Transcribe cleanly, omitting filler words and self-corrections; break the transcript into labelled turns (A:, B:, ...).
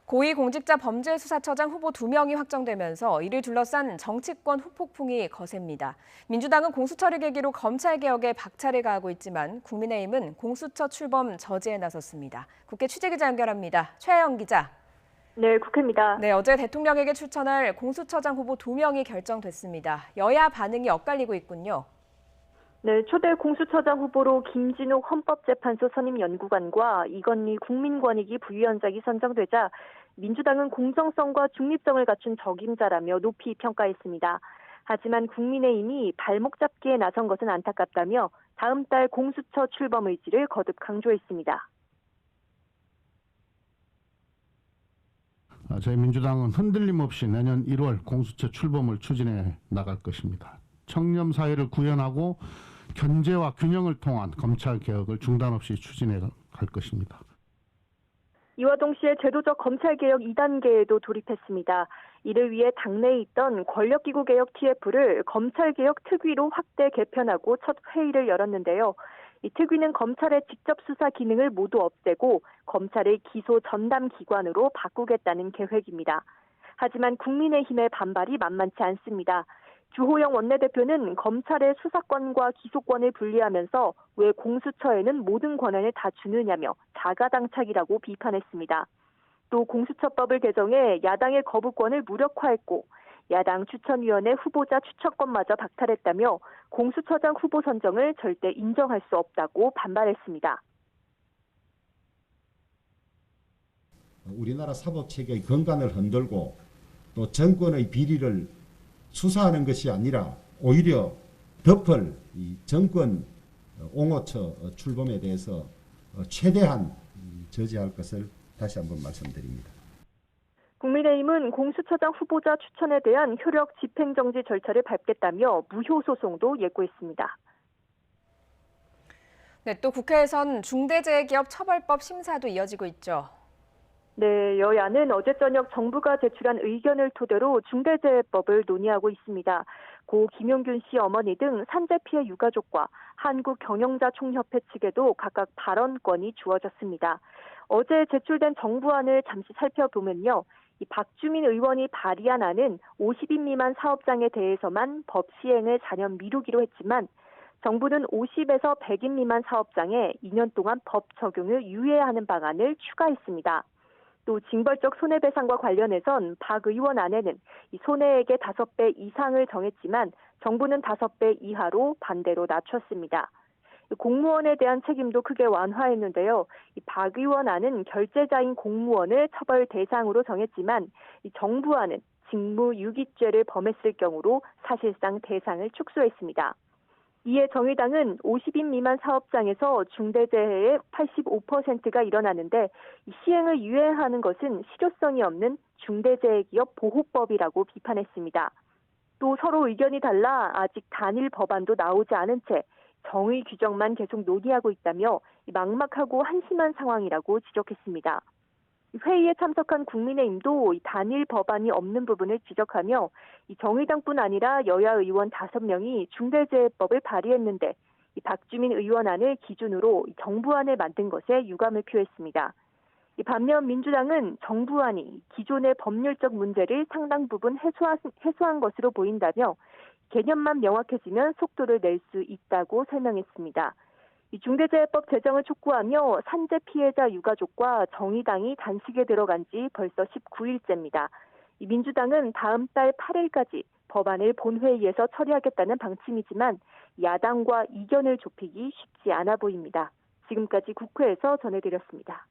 A: 고위공직자범죄수사처장 후보 2명이 확정되면서 이를 둘러싼 정치권 후폭풍이 거셉니다. 민주당은 공수처를 계기로 검찰개혁에 박차를 가하고 있지만 국민의힘은 공수처 출범 저지에 나섰습니다. 국회 취재기자 연결합니다. 최혜영 기자.
B: 네, 국회입니다.
A: 네, 어제 대통령에게 추천할 공수처장 후보 2명이 결정됐습니다. 여야 반응이 엇갈리고 있군요.
B: 네, 초대 공수처장 후보로 김진욱 헌법재판소 선임연구관과 이건희 국민권익위 부위원장이 선정되자 민주당은 공정성과 중립성을 갖춘 적임자라며 높이 평가했습니다. 하지만 국민의힘이 발목 잡기에 나선 것은 안타깝다며 다음 달 공수처 출범 의지를 거듭 강조했습니다.
C: 저희 민주당은 흔들림 없이 내년 1월 공수처 출범을 추진해 나갈 것입니다. 청렴 사회를 구현하고 견제와 균형을 통한 검찰 개혁을 중단 없이 추진해 갈 것입니다.
B: 이와 동시에 제도적 검찰개혁 2단계에도 돌입했습니다. 이를 위해 당내에 있던 권력기구개혁 TF를 검찰개혁 특위로 확대 개편하고 첫 회의를 열었는데요. 이 특위는 검찰의 직접 수사 기능을 모두 없애고 검찰의 기소 전담 기관으로 바꾸겠다는 계획입니다. 하지만 국민의힘의 반발이 만만치 않습니다. 주호영 원내대표는 검찰의 수사권과 기소권을 분리하면서 왜 공수처에는 모든 권한을 다 주느냐며 자가당착이라고 비판했습니다. 또 공수처법을 개정해 야당의 거부권을 무력화했고 야당 추천위원회 후보자 추천권마저 박탈했다며 공수처장 후보 선정을 절대 인정할 수 없다고 반발했습니다.
D: 우리나라 사법체계의根幹을 흔들고 또 정권의 비리를 수사하는 것이 아니라 오히려 덮을 이 정권 옹호처 출범에 대해서 최대한 저지할 것을 다시 한번 말씀드립니다.
B: 국민의힘은 공수처장 후보자 추천에 대한 효력 집행정지 절차를 밟겠다며 무효소송도 예고했습니다.
A: 네, 또 국회에선 중대재해기업 처벌법 심사도 이어지고 있죠.
B: 네, 여야는 어제 저녁 정부가 제출한 의견을 토대로 중대재해법을 논의하고 있습니다. 고 김용균 씨 어머니 등 산재 피해 유가족과 한국경영자총협회 측에도 각각 발언권이 주어졌습니다. 어제 제출된 정부안을 잠시 살펴보면요. 이 박주민 의원이 발의한 안은 50인 미만 사업장에 대해서만 법 시행을 잔여 미루기로 했지만 정부는 50에서 100인 미만 사업장에 2년 동안 법 적용을 유예하는 방안을 추가했습니다. 또 징벌적 손해배상과 관련해선 박 의원 안에는 이 손해액의 5배 이상을 정했지만 정부는 5배 이하로 반대로 낮췄습니다. 공무원에 대한 책임도 크게 완화했는데요. 이 박 의원 안은 결재자인 공무원을 처벌 대상으로 정했지만 이 정부안은 직무유기죄를 범했을 경우로 사실상 대상을 축소했습니다. 이에 정의당은 50인 미만 사업장에서 중대재해의 85%가 일어나는데 시행을 유예하는 것은 실효성이 없는 중대재해기업 보호법이라고 비판했습니다. 또 서로 의견이 달라 아직 단일 법안도 나오지 않은 채 정의 규정만 계속 논의하고 있다며 막막하고 한심한 상황이라고 지적했습니다. 회의에 참석한 국민의힘도 단일 법안이 없는 부분을 지적하며 정의당뿐 아니라 여야 의원 5명이 중대재해법을 발의했는데 박주민 의원안을 기준으로 정부안을 만든 것에 유감을 표했습니다. 반면 민주당은 정부안이 기존의 법률적 문제를 상당 부분 해소한 것으로 보인다며 개념만 명확해지면 속도를 낼 수 있다고 설명했습니다. 중대재해법 제정을 촉구하며 산재 피해자 유가족과 정의당이 단식에 들어간 지 벌써 19일째입니다. 민주당은 다음 달 8일까지 법안을 본회의에서 처리하겠다는 방침이지만 야당과 이견을 좁히기 쉽지 않아 보입니다. 지금까지 국회에서 전해드렸습니다.